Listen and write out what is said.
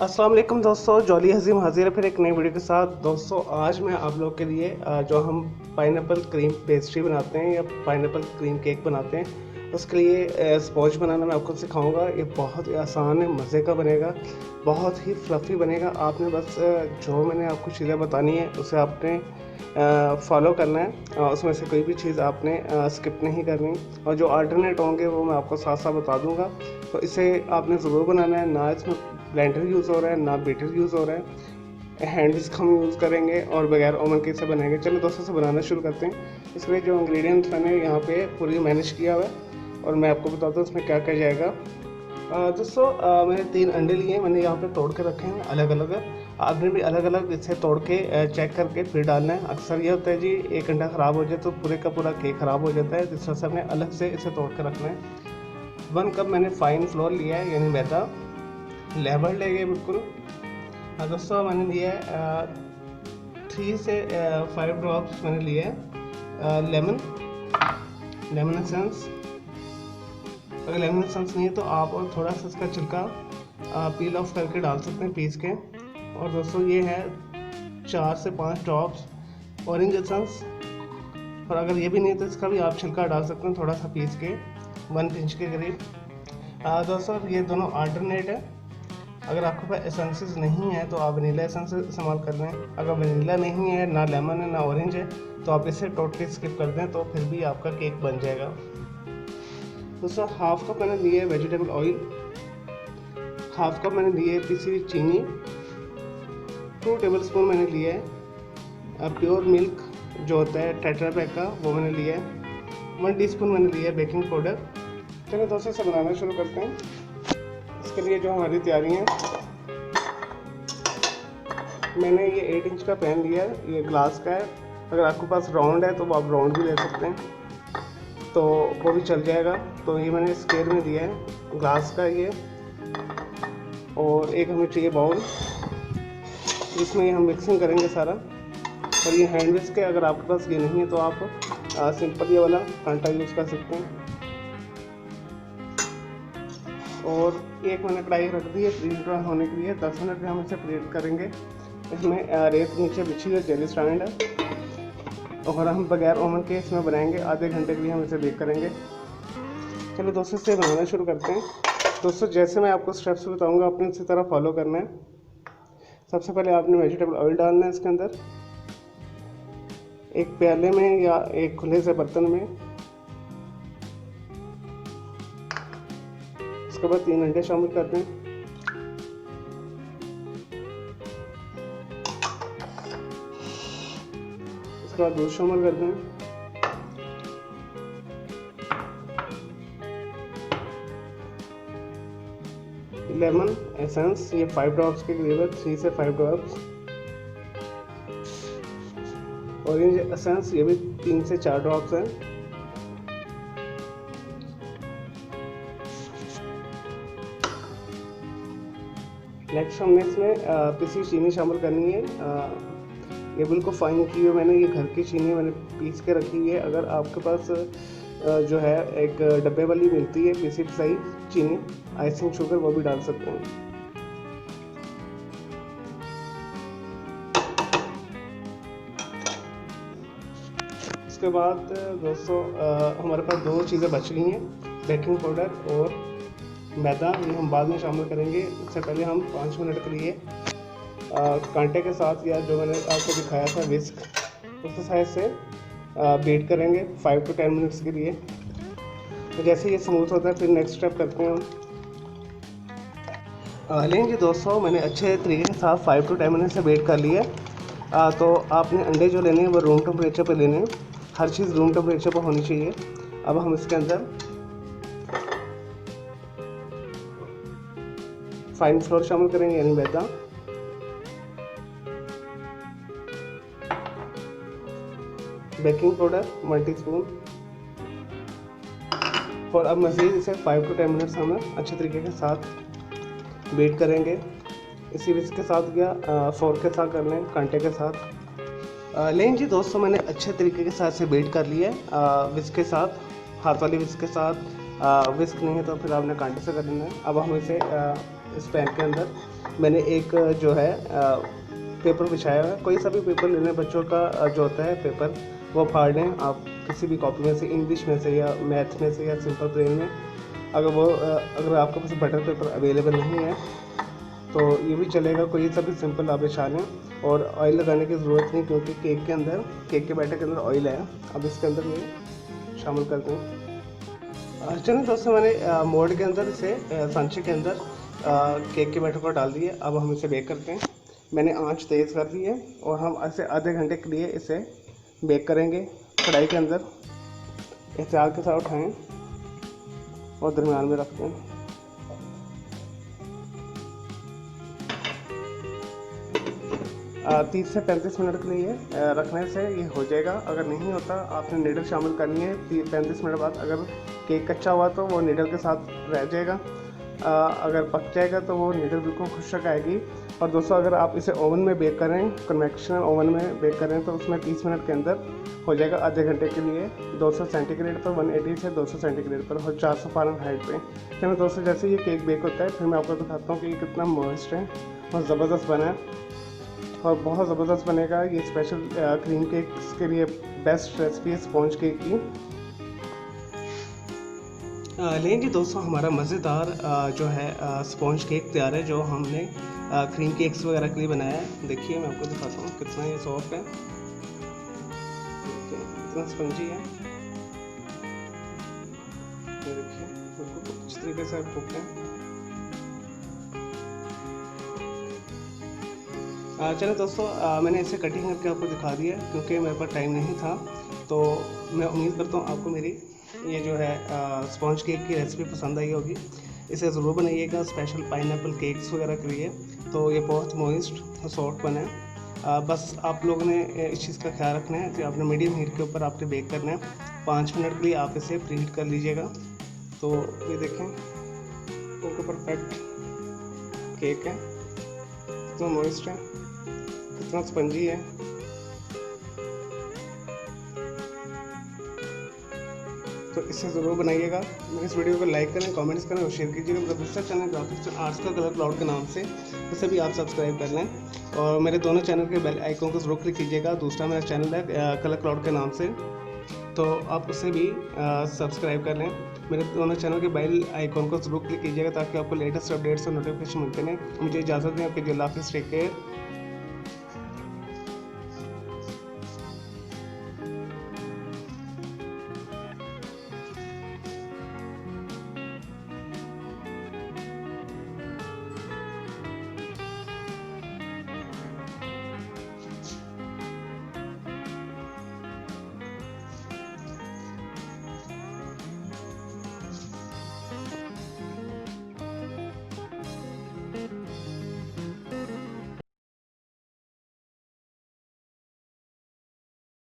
अस्सलाम वालेकुम दोस्तों, जॉली हज़ीम हाजिर है फिर एक नई वीडियो के साथ। दोस्तों आज मैं आप लोग के लिए जो हम पाइनएप्पल क्रीम पेस्ट्री बनाते हैं या पाइनएप्पल क्रीम केक बनाते हैं उसके लिए स्पॉन्ज बनाना मैं आपको सिखाऊंगा। ये बहुत ही आसान है, मज़े का बनेगा, बहुत ही फ्लफ़ी बनेगा। आपने बस जो मैंने आपको चीज़ें बतानी है उसे आपने फॉलो करना है, उसमें से कोई भी चीज़ आपने स्किप नहीं करनी। और जो अल्टरनेट होंगे वो मैं आपको साथ साथ बता दूंगा। तो इसे आपने ज़रूर बनाना है। ना इसमें ब्लेंडर यूज़ हो रहा है, ना बीटर यूज़ हो रहा है, हैंड विस्क हम यूज़ करेंगे और बगैर ओवन के इसे बनाएंगे। चलो दोस्तों से बनाना शुरू करते हैं। इसके लिए जो इंग्रेडिएंट्स मैंने यहाँ पे पूरी मैनेज किया हुआ है और मैं आपको बताता हूँ इसमें क्या क्या जाएगा। दोस्तों मैंने 3 अंडे लिए, मैंने यहाँ पे तोड़ के रखे हैं अलग अलग। आपने भी अलग अलग इसे तोड़ के चेक करके फिर डालना है। अक्सर ये होता है जी, एक अंडा ख़राब हो जाए तो पूरे का पूरा केक ख़राब हो जाता है, जिस वजह से हमने अलग से इसे तोड़ के रखना है। 1 कप मैंने फाइन फ्लोर लिया है, यानी मैदा लेवल लेंगे बिल्कुल। दोस्तों मैंने लिया है 3 से 5 ड्रॉप्स मैंने लिए हैं लेमन एसेंस। अगर लेमन एसेंस नहीं है तो आप और थोड़ा सा इसका छिलका पील ऑफ करके डाल सकते हैं पीस के। और दोस्तों ये है 4 से 5 ड्रॉप्स ऑरेंज एसेंस। और अगर ये भी नहीं है तो इसका भी आप छिलका डाल सकते हैं थोड़ा सा पीस के, 1 पिंच के करीब। दोस्तों ये दोनों अल्टरनेट है। अगर आपके पास एसेंसेस नहीं है तो आप वनीला एसेंस इस्तेमाल कर लें। अगर वनीला नहीं है, ना लेमन है ना ऑरेंज है, तो आप इसे टोटली स्किप कर दें, तो फिर भी आपका केक बन जाएगा। दोस्तों हाफ कप मैंने लिए वेजिटेबल ऑयल, हाफ कप मैंने लिए पिसी हुई चीनी, 2 टेबलस्पून मैंने लिए प्योर मिल्क जो होता है टेट्रा पैक का, वो मैंने लिया है। 1 टीस्पून मैंने लिया है बेकिंग पाउडर। चलो दोस्तों इसे बनाना शुरू करते हैं। इसके लिए जो हमारी तैयारी है, मैंने ये 8 इंच का पैन लिया है, ये ग्लास का है। अगर आपके पास राउंड है तो आप राउंड भी ले सकते हैं, तो वो भी चल जाएगा। तो ये मैंने स्क्वायर में लिया है ग्लास का ये। और एक हमें चाहिए बाउल, इसमें हम मिक्सिंग करेंगे सारा। और ये हैंड विस्क है, अगर आपके पास ये नहीं है तो आप सिंपल ये वाला कांटा यूज़ कर सकते हैं। और एक मैंने कढ़ाई रख दी है प्रीहीट होने के लिए, 10 मिनट में हम इसे प्रीहीट करेंगे। इसमें रेत नीचे बिछी हुई जेली स्टैंड है और हम बगैर ओवन के इसमें बनाएंगे। आधे घंटे के लिए हम इसे बेक करेंगे। चलो दोस्तों इसे बनाना शुरू करते हैं। दोस्तों जैसे मैं आपको स्टेप्स बताऊंगा आपने इसी तरह फॉलो करना है। सबसे पहले आपने वेजिटेबल ऑयल डालना है इसके अंदर, एक प्याले में या एक खुले से बर्तन में। इसके बाद 3 अंडे शामिल कर दें। इसके बाद दूध शामिल कर दें। लेमन एसेंस ये 5 ड्रॉप्स के करीब है, 3 से 5 ड्रॉप्स। ऑरेंज एसेंस ये भी 3 से 4 ड्रॉप्स हैं। नेक्स्ट हमने इसमें पिसी चीनी शामिल करनी है। ये बिल्कुल फाइन की हुई मैंने, ये घर की चीनी मैंने पीस के रखी हुई है। अगर आपके पास जो है एक डब्बे वाली मिलती है पिसी पिसाई चीनी, आइसिंग शुगर, वो भी डाल सकते हैं। इसके बाद दोस्तों हमारे पास 2 चीज़ें बच गई हैं, बेकिंग पाउडर और मैदा। ये हम बाद में शामिल करेंगे। इससे पहले हम 5 मिनट के लिए कांटे के साथ, या जो मैंने आपको दिखाया था विस्क, उस साइज से बीट करेंगे 5 to 10 मिनट्स के लिए। तो जैसे ये स्मूथ होता है फिर नेक्स्ट स्टेप करते हैं हम। लेंगे दोस्तों मैंने अच्छे तरीके के साथ 5 to 10 मिनट से वेट कर लिया। तो आपने अंडे जो लेने हैं वो रूम टेम्परेचर पे लेने हैं। हर चीज़ रूम टेम्परेचर पर होनी चाहिए। अब हम इसके अंदर फाइन फ्लोर शामिल करेंगे, यानी मैदा। Baking powder 1 teaspoon. और अब मज़ीद इसे 5 to 10 मिनट्स हम अच्छे तरीके के साथ बीट करेंगे। इसी विस्क के साथ या फोर्क के साथ कर लें, कांटे के साथ। लेकिन जी दोस्तों मैंने अच्छे तरीके के साथ से बीट कर लिया है विस्क के साथ, हाथ वाली विस्क के साथ। विस्क नहीं है तो फिर आपने कांटे से कर लेना है। अब हम इसे इस पैन के अंदर मैंने एक जो है पेपर बिछाया हुआ है। कोई सा भी पेपर लेना है, बच्चों का जो होता है पेपर वो फाड़ लें आप किसी भी कॉपी में से, इंग्लिश में से या मैथ में से या सिंपल प्लेन में। अगर आपके पास बटर पेपर अवेलेबल नहीं है तो ये भी चलेगा, कोई सा भी सिंपल आप बिछा लें। और ऑयल लगाने की ज़रूरत नहीं, क्योंकि केक के बैटर के अंदर ऑयल है। अब इसके अंदर ये शामिल करते हैं। चलिए दोस्तों, मैंने मोल्ड के अंदर इसे सांचे के अंदर केक के बैटर को डाल दिए। अब हम इसे बेक करते हैं। मैंने आंच तेज़ कर दी है और हम ऐसे आधे घंटे के लिए इसे बेक करेंगे। कढ़ाई के अंदर एहतियात के साथ उठाएं और दरमियान में रखते हैं। 30 से 35 मिनट के लिए रखने से ये हो जाएगा। अगर नहीं होता, आपने नीडल शामिल करनी है 35 मिनट बाद। अगर केक कच्चा हुआ तो वो नीडल के साथ रह जाएगा, अगर पक जाएगा तो वो नीडल बिल्कुल खुशक आएगी। और दोस्तों, अगर आप इसे ओवन में बेक करें, कन्वेक्शनल ओवन में बेक करें, तो उसमें 30 मिनट के अंदर हो जाएगा। आधे घंटे के लिए 200 सेंटीग्रेड पर, 180 से 200 सेंटीग्रेड पर और 400 फ़ारेनहाइट पे। चलो दोस्तों, जैसे ये केक बेक होता है फिर मैं आपको दिखाता हूँ कि ये कितना मॉइस्ट है और ज़बरदस्त बना है और बहुत ज़बरदस्त बनेगा। ये स्पेशल क्रीम केक के लिए बेस्ट रेसिपी है स्पॉन्ज केक की। लेकिन जी दोस्तों, हमारा मज़ेदार जो है स्पॉन्ज केक तैयार है, जो हमने क्रीम केक्स वगैरह के लिए बनाया है। देखिए, मैं आपको दिखाता हूँ कितना ये सॉफ्ट है, कितना स्पंजी है। ये देखिए बिल्कुल अच्छी तरीके से कुक है। चलो दोस्तों, मैंने इसे कटिंग करके आपको दिखा दिया क्योंकि मेरे पास टाइम नहीं था। तो मैं उम्मीद करता हूँ आपको मेरी ये जो है स्पॉन्ज केक की रेसिपी पसंद आई होगी। इसे ज़रूर बनाइएगा स्पेशल पाइनएप्पल केक्स वगैरह के लिए। तो ये बहुत मॉइस्ट सॉफ्ट बना है। बस आप लोगों ने इस चीज़ का ख्याल रखना है कि आपने मीडियम हीट के ऊपर आपने बेक करना है। 5 मिनट के लिए आप इसे प्री हीट कर लीजिएगा। तो ये देखें, बिल्कुल परफेक्ट केक है, कितना मॉइस्ट है, कितना स्पंजी है। तो इसे ज़रूर बनाइएगा। मेरे इस वीडियो को लाइक करें, कमेंट्स करें और शेयर कीजिएगा। मेरा दूसरा चैनल ग्राफिक्स आर्ट्स का कलर क्लाउड के नाम से, उसे भी आप सब्सक्राइब कर लें और मेरे दोनों चैनल के बेल आइकन को ज़रूर क्लिक कीजिएगा। दूसरा मेरा चैनल है कलर क्लाउड के नाम से, तो आप उसे भी सब्सक्राइब कर लें। मेरे दोनों चैनल के बेल आइकन को ज़रूर क्लिक कीजिएगा ताकि आपको लेटेस्ट अपडेट्स और नोटिफिकेशन मिलते रहें। मुझे इजाज़त दें, आपके अल्लाह हाफ़िज़, टेक केयर।